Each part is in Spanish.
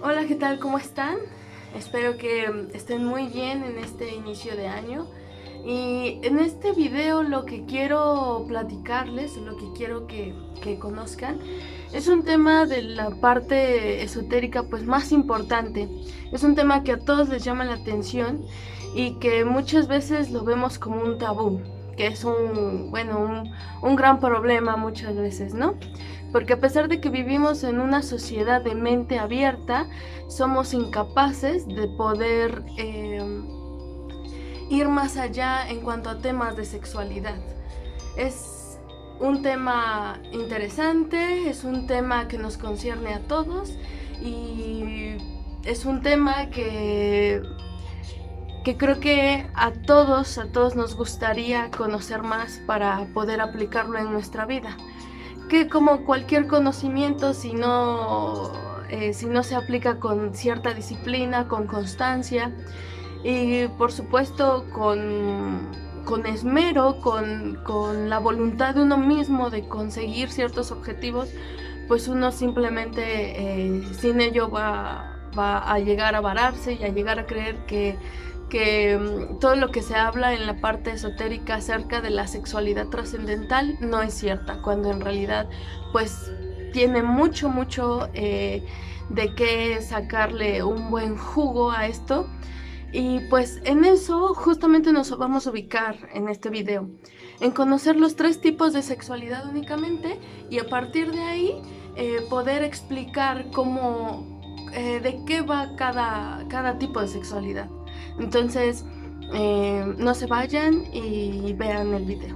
Hola, ¿qué tal? ¿Cómo están? Espero que estén muy bien en este inicio de año. Y en este video lo que quiero platicarles, lo que quiero que conozcan, es un tema de la parte esotérica pues más importante. Es un tema que a todos les llama la atención y que muchas veces lo vemos como un tabú, que es un gran problema muchas veces, ¿no? Porque a pesar de que vivimos en una sociedad de mente abierta, somos incapaces de poder ir más allá en cuanto a temas de sexualidad. Es un tema interesante, es un tema que nos concierne a todos y es un tema que creo que a todos nos gustaría conocer más para poder aplicarlo en nuestra vida. Que como cualquier conocimiento, si no se aplica con cierta disciplina, con constancia y por supuesto con esmero, con la voluntad de uno mismo de conseguir ciertos objetivos, pues uno simplemente sin ello va a llegar a vararse y a llegar a creer que todo lo que se habla en la parte esotérica acerca de la sexualidad trascendental no es cierta, cuando en realidad pues tiene mucho de qué sacarle un buen jugo a esto. Y pues en eso justamente nos vamos a ubicar en este video, en conocer los 3 tipos de sexualidad únicamente y a partir de ahí poder explicar de qué va cada tipo de sexualidad. Entonces, no se vayan y vean el video.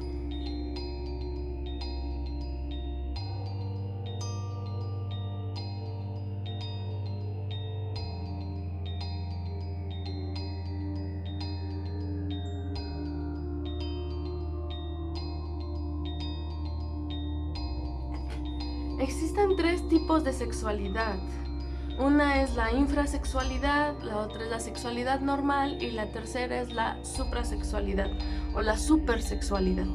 Existen 3 tipos de sexualidad. Una es la infrasexualidad, la otra es la sexualidad normal y la tercera es la suprasexualidad o la supersexualidad.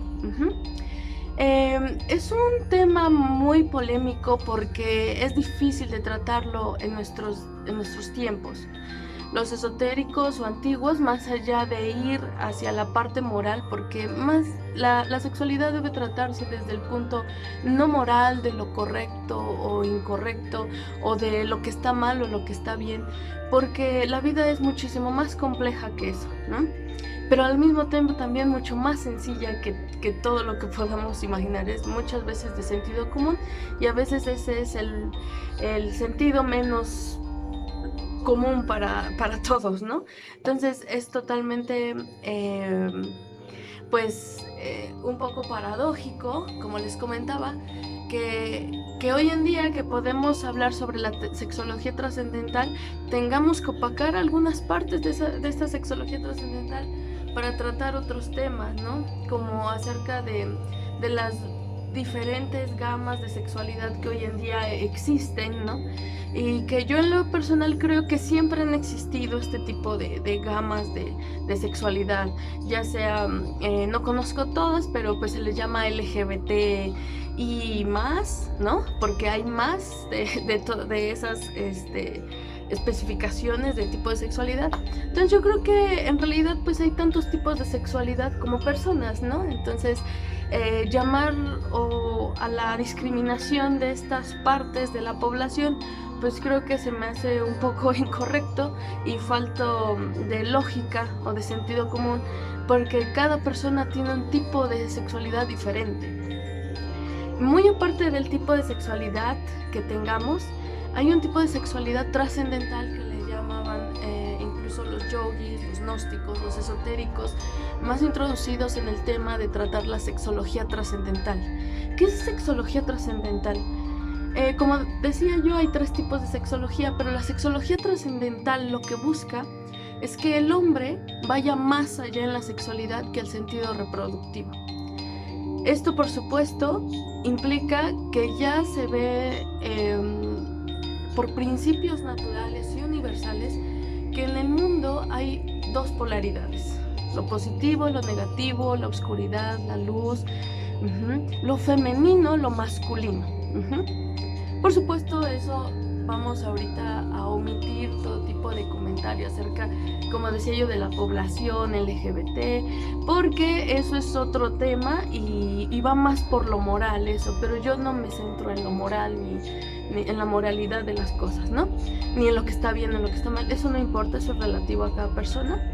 Es un tema muy polémico porque es difícil de tratarlo en nuestros tiempos. Los esotéricos o antiguos, más allá de ir hacia la parte moral, porque más la sexualidad debe tratarse desde el punto no moral de lo correcto o incorrecto, o de lo que está mal o lo que está bien, porque la vida es muchísimo más compleja que eso, ¿no? Pero al mismo tiempo también mucho más sencilla que todo lo que podamos imaginar. Es muchas veces de sentido común y a veces ese es el sentido menos común para todos, ¿no? Entonces es totalmente, un poco paradójico, como les comentaba, que hoy en día que podemos hablar sobre la sexología trascendental, tengamos que opacar algunas partes de esta sexología trascendental para tratar otros temas, ¿no? Como acerca de las diferentes gamas de sexualidad que hoy en día existen, ¿no? Y que yo en lo personal creo que siempre han existido este tipo de gamas de sexualidad, ya sea, no conozco todas, pero pues se les llama LGBT y más, ¿no? Porque hay más de esas especificaciones de tipo de sexualidad. Entonces yo creo que en realidad pues hay tantos tipos de sexualidad como personas, ¿no? Entonces llamar a la discriminación de estas partes de la población pues creo que se me hace un poco incorrecto y falto de lógica o de sentido común, porque cada persona tiene un tipo de sexualidad diferente. Muy aparte del tipo de sexualidad que tengamos, hay un tipo de sexualidad trascendental que le llamaban incluso los yogis, los gnósticos, los esotéricos, más introducidos en el tema de tratar la sexología trascendental. ¿Qué es sexología trascendental? Como decía yo, hay 3 tipos de sexología, pero la sexología trascendental lo que busca es que el hombre vaya más allá en la sexualidad que el sentido reproductivo. Esto, por supuesto, implica que ya se ve por principios naturales y universales que en el mundo hay 2 polaridades: lo positivo, lo negativo, la oscuridad, la luz, lo femenino, lo masculino. Por supuesto, eso vamos ahorita a omitir todo tipo de comentarios acerca, como decía yo, de la población LGBT, porque eso es otro tema y va más por lo moral eso, pero yo no me centro en lo moral ni en la moralidad de las cosas, ¿no? Ni en lo que está bien, en lo que está mal, eso no importa, eso es relativo a cada persona.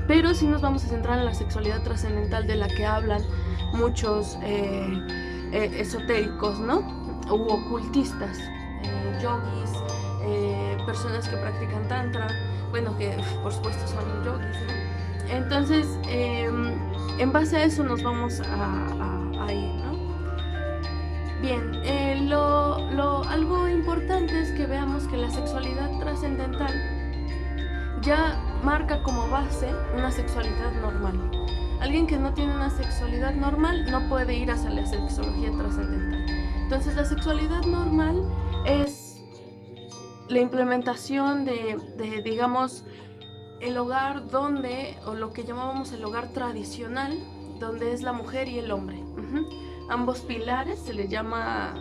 Pero sí nos vamos a centrar en la sexualidad trascendental de la que hablan muchos esotéricos, ¿no? U ocultistas, yogis, personas que practican tantra, bueno, que por supuesto son yogis, ¿no? Entonces, en base a eso nos vamos a ir, ¿no? Bien, algo importante es que veamos que la sexualidad trascendental ya marca como base una sexualidad normal. Alguien que no tiene una sexualidad normal no puede ir hacia la sexología trascendental. Entonces, la sexualidad normal es la implementación de digamos, el hogar donde, o lo que llamábamos el hogar tradicional, donde es la mujer y el hombre. Ambos pilares se le llama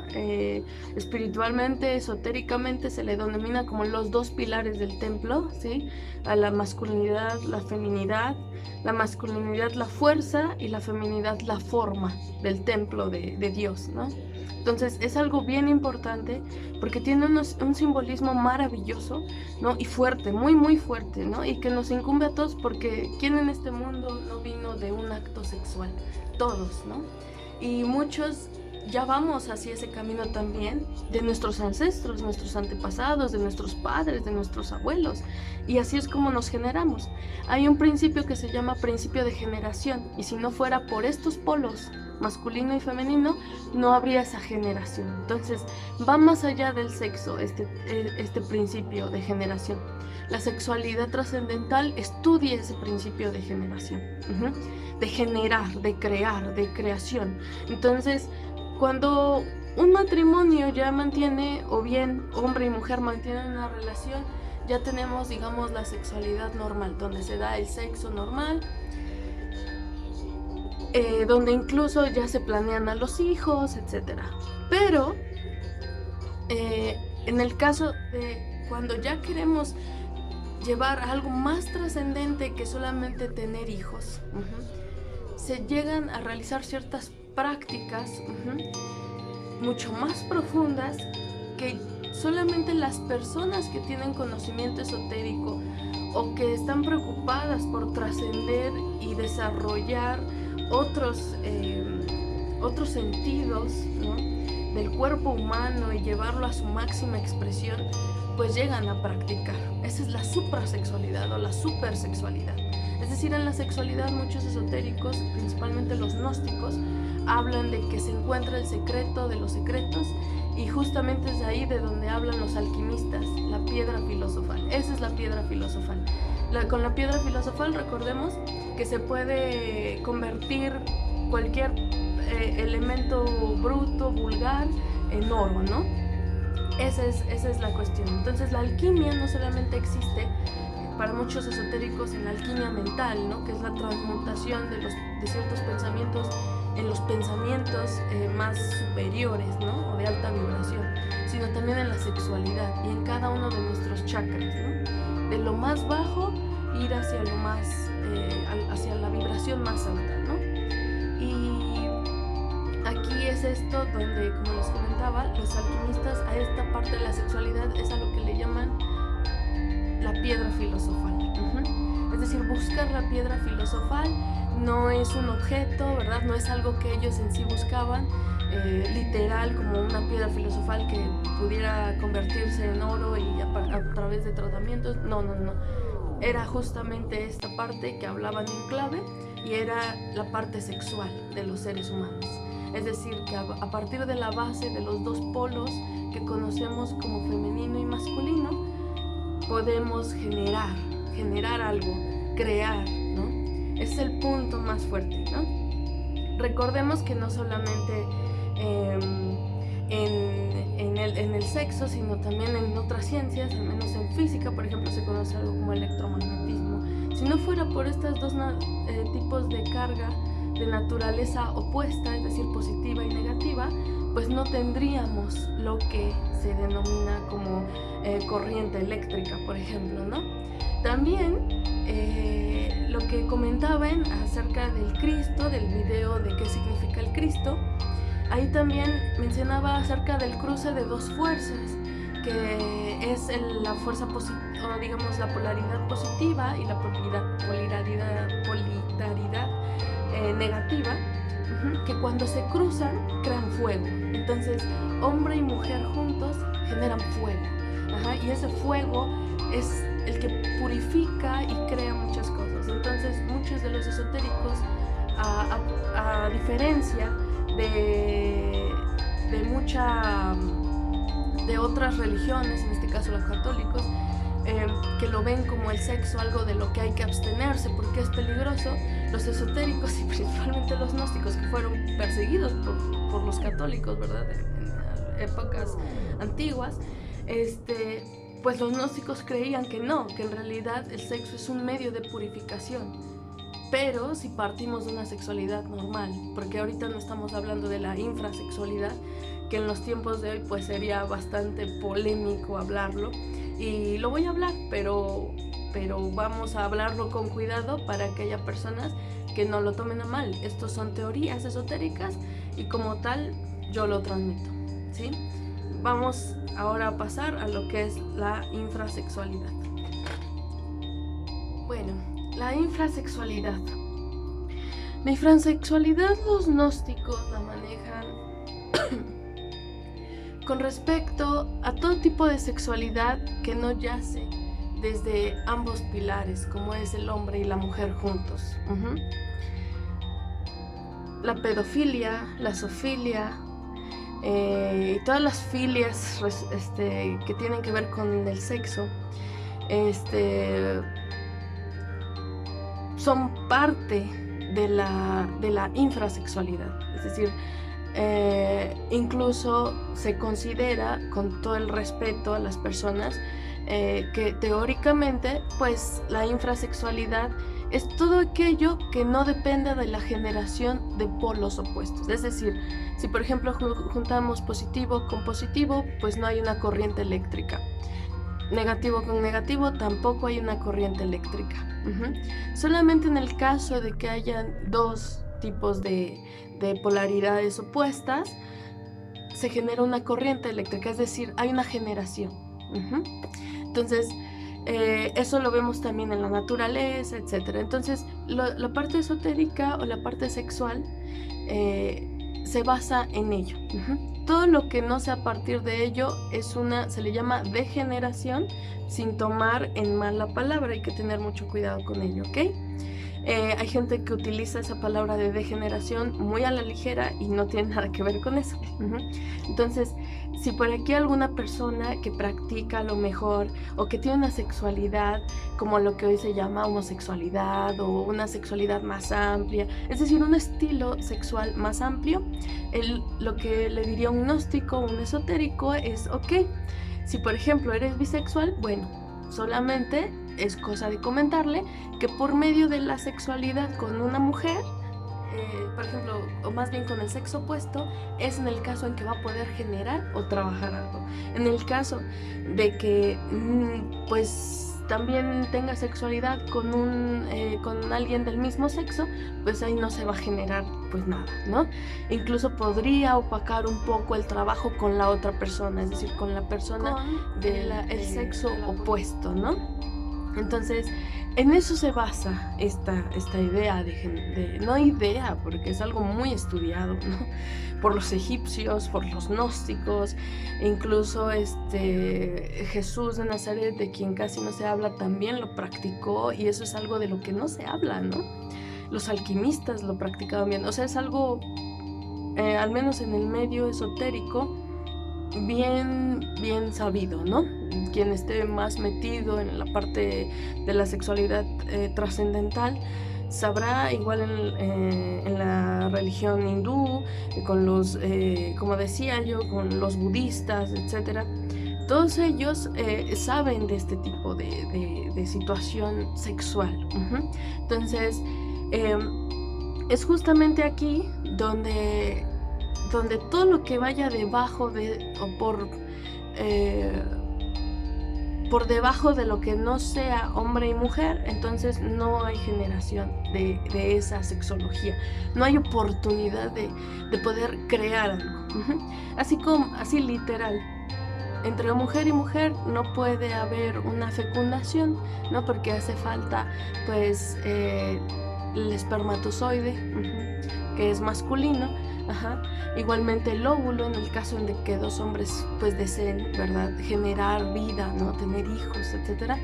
espiritualmente, esotéricamente, se le denomina como los dos pilares del templo, ¿sí? A la masculinidad, la feminidad, la masculinidad, la fuerza, y la feminidad, la forma del templo de Dios, ¿no? Entonces es algo bien importante porque tiene un simbolismo maravilloso, ¿no? Y fuerte, muy muy fuerte, ¿no? Y que nos incumbe a todos, porque ¿quién en este mundo no vino de un acto sexual? Todos, ¿no? Y muchos ya vamos hacia ese camino también, de nuestros ancestros, nuestros antepasados, de nuestros padres, de nuestros abuelos, y así es como nos generamos. Hay un principio que se llama principio de generación, y si no fuera por estos polos, masculino y femenino, no habría esa generación. Entonces va más allá del sexo este principio de generación. La sexualidad trascendental estudia ese principio de generación, de generar, de crear, de creación. Entonces, cuando un matrimonio ya mantiene, o bien hombre y mujer mantienen una relación, ya tenemos, digamos, la sexualidad normal, donde se da el sexo normal, donde incluso ya se planean a los hijos, etc. Pero en el caso de cuando ya queremos llevar algo más trascendente que solamente tener hijos, se llegan a realizar ciertas prácticas mucho más profundas que solamente las personas que tienen conocimiento esotérico o que están preocupadas por trascender y desarrollar otros sentidos, ¿no?, del cuerpo humano y llevarlo a su máxima expresión, pues llegan a practicar. Esa es la suprasexualidad o la supersexualidad. Es decir, en la sexualidad muchos esotéricos, principalmente los gnósticos, hablan de que se encuentra el secreto de los secretos, y justamente es de ahí de donde hablan los alquimistas, la piedra filosofal. Esa es la piedra filosofal. Con la piedra filosofal, recordemos que se puede convertir cualquier elemento bruto, vulgar, en oro, ¿no? Esa es la cuestión. Entonces la alquimia no solamente existe para muchos esotéricos en la alquimia mental, ¿no?, que es la transmutación de ciertos pensamientos en los pensamientos más superiores, ¿no?, o de alta vibración, sino también en la sexualidad y en cada uno de nuestros chakras, ¿no? De lo más bajo ir hacia lo más, hacia la vibración más alta, ¿no? Y aquí es esto donde, como les comentaba, los alquimistas a esta parte de la sexualidad es a lo que le llaman la piedra filosofal. Es decir, buscar la piedra filosofal no es un objeto, ¿verdad? No es algo que ellos en sí buscaban, literal, como una piedra filosofal que pudiera convertirse en oro y a través de tratamientos. No. Era justamente esta parte que hablaban en clave, y era la parte sexual de los seres humanos. Es decir, que a partir de la base de los dos polos que conocemos como femenino y masculino, podemos generar algo, crear, ¿no? Es el punto más fuerte, ¿no? Recordemos que no solamente en el sexo, sino también en otras ciencias, al menos en física, por ejemplo, se conoce algo como electromagnetismo. Si no fuera por estos dos tipos de carga de naturaleza opuesta, es decir, positiva y negativa, pues no tendríamos lo que se denomina como corriente eléctrica, por ejemplo, ¿no? También lo que comentaban acerca del Cristo, del video de qué significa el Cristo, ahí también mencionaba acerca del cruce de dos fuerzas, que es la fuerza o digamos la polaridad positiva y la polaridad negativa, que cuando se cruzan crean fuego. Entonces hombre y mujer juntos generan fuego, y ese fuego es el que purifica y crea muchas cosas. Entonces muchos de los esotéricos, a diferencia de otras religiones, en este caso los católicos, que lo ven como el sexo algo de lo que hay que abstenerse porque es peligroso, los esotéricos y principalmente los gnósticos, que fueron perseguidos por los católicos, ¿verdad? En épocas antiguas, pues los gnósticos creían que no, que en realidad el sexo es un medio de purificación. Pero si partimos de una sexualidad normal, porque ahorita no estamos hablando de la infrasexualidad, que en los tiempos de hoy pues sería bastante polémico hablarlo, y lo voy a hablar, pero vamos a hablarlo con cuidado para que haya personas que no lo tomen a mal. Estos son teorías esotéricas y como tal yo lo transmito, ¿sí? Vamos ahora a pasar a lo que es la infrasexualidad. Bueno, la infrasexualidad. La infrasexualidad los gnósticos la manejan con respecto a todo tipo de sexualidad que no yace desde ambos pilares, como es el hombre y la mujer juntos. La pedofilia, la zoofilia, y todas las filias que tienen que ver con el sexo, son parte de la infrasexualidad. Es decir, incluso se considera, con todo el respeto a las personas, que teóricamente pues la infrasexualidad es todo aquello que no depende de la generación de polos opuestos. Es decir, si por ejemplo juntamos positivo con positivo, pues no hay una corriente eléctrica. Negativo con negativo, tampoco hay una corriente eléctrica. Solamente en el caso de que hayan dos tipos de polaridades opuestas, se genera una corriente eléctrica, es decir, hay una generación. Entonces, eso lo vemos también en la naturaleza, etc. Entonces, la parte esotérica o la parte sexual se basa en ello. Todo lo que no sea a partir de ello se le llama degeneración, sin tomar en mal la palabra. Hay que tener mucho cuidado con ello, ¿ok? Hay gente que utiliza esa palabra de degeneración muy a la ligera y no tiene nada que ver con eso. Entonces, si por aquí alguna persona que practica a lo mejor o que tiene una sexualidad como lo que hoy se llama homosexualidad o una sexualidad más amplia, es decir, un estilo sexual más amplio, lo que le diría un gnóstico o un esotérico es, ok, si por ejemplo eres bisexual, bueno, solamente es cosa de comentarle que por medio de la sexualidad con una mujer, por ejemplo, o más bien con el sexo opuesto, es en el caso en que va a poder generar o trabajar algo. En el caso de que pues también tenga sexualidad con alguien del mismo sexo, pues ahí no se va a generar pues nada, ¿no? Incluso podría opacar un poco el trabajo con la otra persona, es decir, con la persona del sexo opuesto, ¿no? Entonces, en eso se basa esta idea no idea, porque es algo muy estudiado, ¿no? Por los egipcios, por los gnósticos, e incluso Jesús de Nazaret, de quien casi no se habla, también lo practicó, y eso es algo de lo que no se habla, ¿no? Los alquimistas lo practicaban bien, o sea, es algo, al menos en el medio esotérico, bien sabido, ¿no? Quien esté más metido en la parte de la sexualidad trascendental sabrá, igual en la religión hindú, con los, como decía yo, con los budistas, etcétera. Todos ellos saben de este tipo de situación sexual. Entonces, es justamente aquí donde donde todo lo que vaya debajo de o por debajo de lo que no sea hombre y mujer, entonces no hay generación de esa sexología, no hay oportunidad de poder crear algo. Así literal. Entre mujer y mujer no puede haber una fecundación, ¿no? Porque hace falta, pues, el espermatozoide, que es masculino, igualmente el óvulo, en el caso en de que dos hombres, pues, deseen, ¿verdad?, generar vida, ¿no?, tener hijos, etcétera,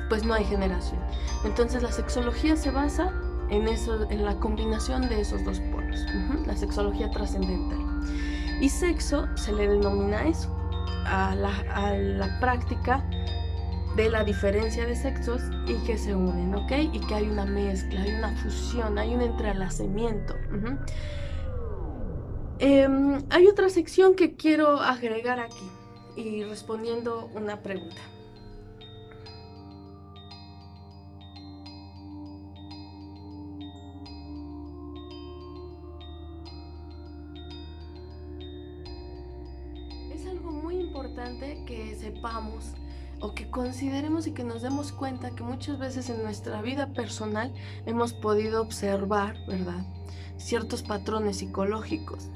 pues no hay generación. Entonces la sexología se basa en eso, en la combinación de esos dos polos, la sexología trascendental. Y sexo se le denomina eso, a la práctica de la diferencia de sexos y que se unen, ¿ok? Y que hay una mezcla, hay una fusión, hay un entrelazamiento. Hay otra sección que quiero agregar aquí y respondiendo una pregunta. Es algo muy importante que sepamos o que consideremos y que nos demos cuenta que muchas veces en nuestra vida personal hemos podido observar, ¿verdad?, ciertos patrones psicológicos.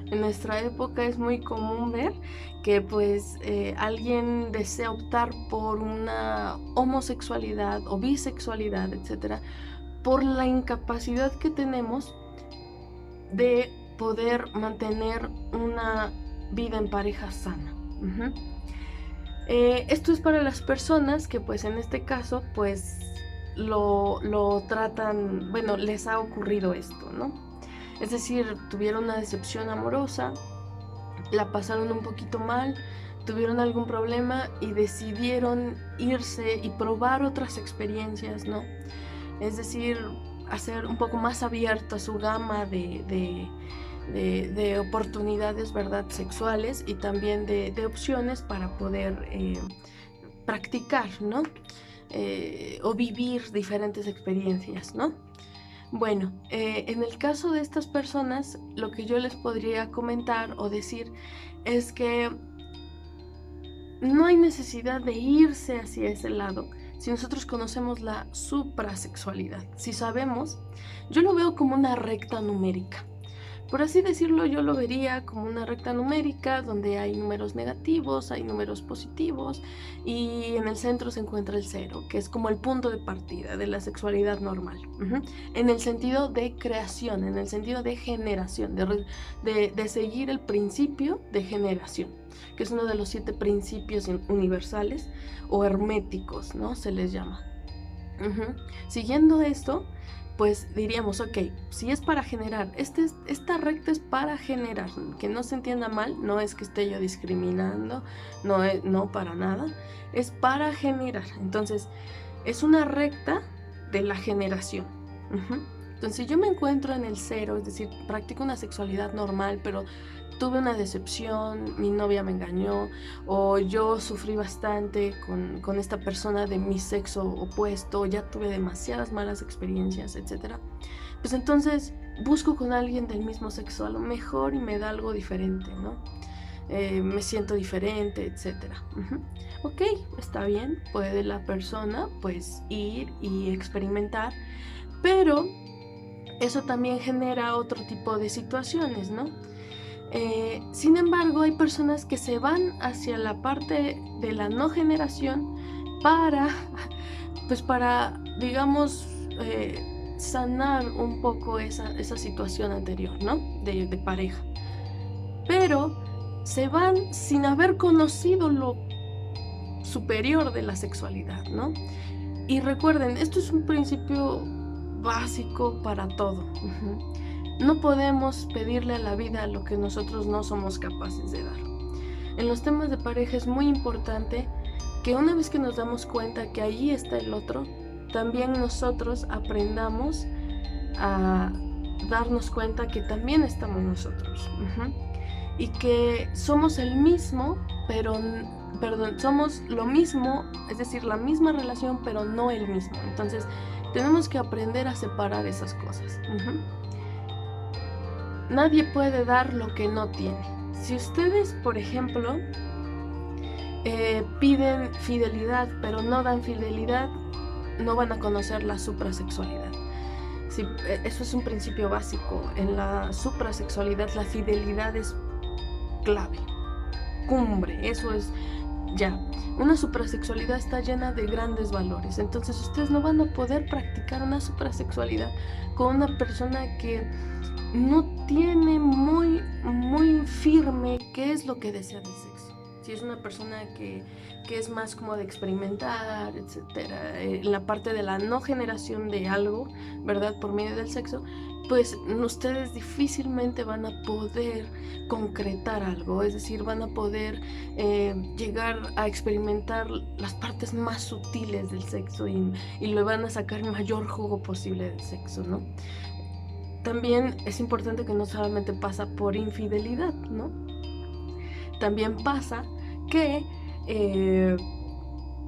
En nuestra época es muy común ver que pues alguien desea optar por una homosexualidad o bisexualidad, etcétera, por la incapacidad que tenemos de poder mantener una vida en pareja sana. Esto es para las personas que pues en este caso pues lo tratan, bueno, les ha ocurrido esto, ¿no? Es decir, tuvieron una decepción amorosa, la pasaron un poquito mal, tuvieron algún problema y decidieron irse y probar otras experiencias, ¿no? Es decir, hacer un poco más abierta su gama de oportunidades, ¿verdad?, sexuales y también de opciones para poder practicar, ¿no? O vivir diferentes experiencias, ¿no? Bueno, en el caso de estas personas, lo que yo les podría comentar o decir es que no hay necesidad de irse hacia ese lado si nosotros conocemos la suprasexualidad. Si sabemos, yo lo veo como una recta numérica. Por así decirlo, yo lo vería como una recta numérica donde hay números negativos, hay números positivos y en el centro se encuentra el cero, que es como el punto de partida de la sexualidad normal. En el sentido de creación, en el sentido de generación, de seguir el principio de generación, que es uno de los 7 principios universales o herméticos, ¿no? Se les llama. Siguiendo esto, pues diríamos, ok, si es para generar, esta recta es para generar, que no se entienda mal, no es que esté yo discriminando, no para nada, es para generar. Entonces, es una recta de la generación. Entonces, si yo me encuentro en el cero, es decir, practico una sexualidad normal, pero tuve una decepción, mi novia me engañó, o yo sufrí bastante con esta persona de mi sexo opuesto, ya tuve demasiadas malas experiencias, etc. Pues entonces busco con alguien del mismo sexo a lo mejor y me da algo diferente, ¿no? Me siento diferente, etc. Ok, está bien, puede la persona pues ir y experimentar, pero eso también genera otro tipo de situaciones, ¿no? Sin embargo, hay personas que se van hacia la parte de la no generación para, digamos, sanar un poco esa situación anterior, ¿no? De pareja. Pero se van sin haber conocido lo superior de la sexualidad, ¿no? Y recuerden, esto es un principio básico para todo. No podemos pedirle a la vida lo que nosotros no somos capaces de dar. En los temas de pareja es muy importante que una vez que nos damos cuenta que allí está el otro, también nosotros aprendamos a darnos cuenta que también estamos nosotros. Y que somos el mismo, somos lo mismo, es decir, la misma relación, pero no el mismo. Entonces, tenemos que aprender a separar esas cosas. nadie puede dar lo que no tiene. Si ustedes, por ejemplo, piden fidelidad, pero no dan fidelidad, no van a conocer la suprasexualidad. Sí, eso es un principio básico. En la suprasexualidad la fidelidad es clave, cumbre, eso es ya. Una suprasexualidad está llena de grandes valores, entonces ustedes no van a poder practicar una suprasexualidad con una persona que no tiene muy firme qué es lo que desea del sexo. Si es una persona que es más como de experimentar, etcétera, en la parte de la no generación de algo, ¿verdad? Por medio del sexo, pues ustedes difícilmente van a poder concretar algo, es decir, van a poder llegar a experimentar las partes más sutiles del sexo y le van a sacar el mayor jugo posible del sexo, ¿no? También es importante que no solamente pasa por infidelidad, ¿no? También pasa que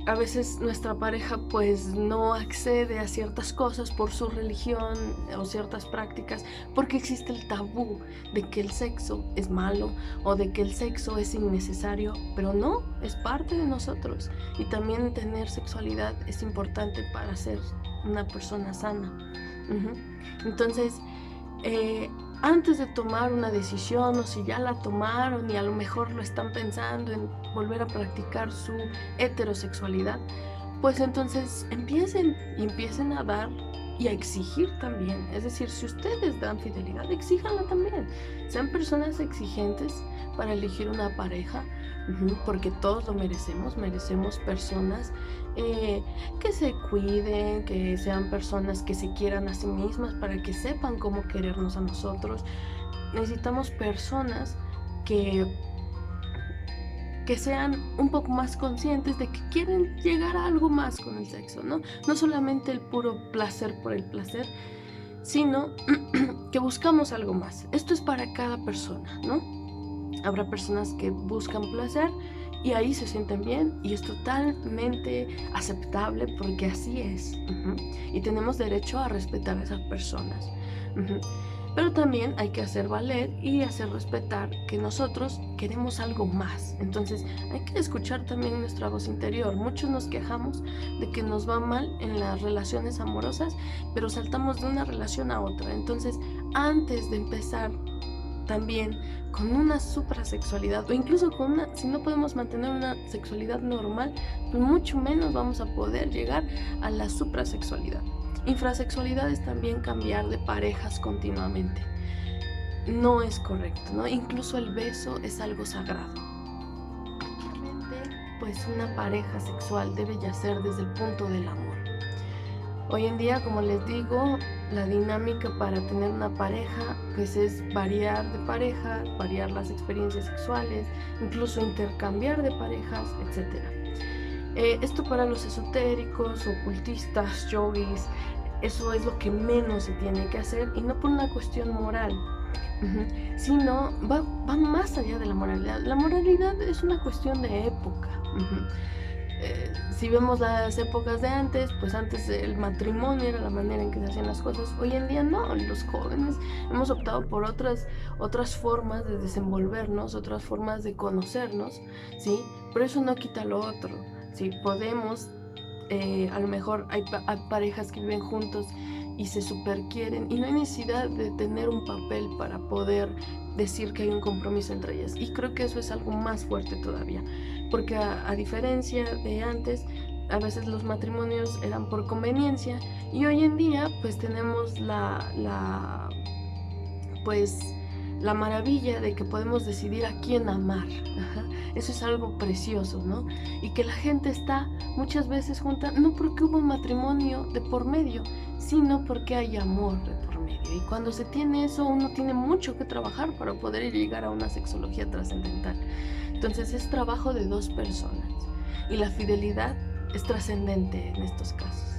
a veces nuestra pareja pues no accede a ciertas cosas por su religión o ciertas prácticas porque existe el tabú de que el sexo es malo o de que el sexo es innecesario, pero no, es parte de nosotros y también tener sexualidad es importante para ser una persona sana. Entonces, antes de tomar una decisión o si ya la tomaron y a lo mejor lo están pensando en volver a practicar su heterosexualidad, pues entonces empiecen a dar y a exigir también. Es decir, si ustedes dan fidelidad, exíjanla también. Sean personas exigentes para elegir una pareja, porque todos lo merecemos personas que se cuiden, que sean personas que se quieran a sí mismas para que sepan cómo querernos a nosotros. Necesitamos personas que sean un poco más conscientes de que quieren llegar a algo más con el sexo, ¿no? No solamente el puro placer por el placer, sino que buscamos algo más. Esto es para cada persona, ¿no? Habrá personas que buscan placer y ahí se sienten bien y es totalmente aceptable porque así es. Y tenemos derecho a respetar a esas personas. Pero también hay que hacer valer y hacer respetar que nosotros queremos algo más. Entonces hay que escuchar también nuestra voz interior. Muchos nos quejamos de que nos va mal en las relaciones amorosas, pero saltamos de una relación a otra. Entonces, antes de empezar también con una suprasexualidad o incluso si no podemos mantener una sexualidad normal, pues mucho menos vamos a poder llegar a la suprasexualidad. Infrasexualidad es también cambiar de parejas continuamente. No es correcto, ¿no? Incluso el beso es algo sagrado. Realmente, pues una pareja sexual debe yacer desde el punto del amor. Hoy en día, como les digo, la dinámica para tener una pareja pues es variar de pareja, variar las experiencias sexuales, incluso intercambiar de parejas, etc. Esto para los esotéricos, ocultistas, yogis, eso es lo que menos se tiene que hacer y no por una cuestión moral, sino va más allá de la moralidad. La moralidad es una cuestión de época. Si vemos las épocas de antes, pues antes el matrimonio era la manera en que se hacían las cosas. Hoy en día no, los jóvenes hemos optado por otras formas de desenvolvernos, otras formas de conocernos, ¿sí? Pero eso no quita lo otro, ¿sí? Podemos, a lo mejor hay parejas que viven juntos y se super quieren y no hay necesidad de tener un papel para poder decir que hay un compromiso entre ellas, y creo que eso es algo más fuerte todavía, porque a diferencia de antes, a veces los matrimonios eran por conveniencia y hoy en día pues tenemos la maravilla de que podemos decidir a quién amar. Eso es algo precioso, ¿no? Y que la gente está muchas veces junta no porque hubo un matrimonio de por medio, sino porque hay amor de por medio. Y cuando se tiene eso, uno tiene mucho que trabajar para poder llegar a una sexología trascendental. Entonces es trabajo de dos personas y la fidelidad es trascendente en estos casos.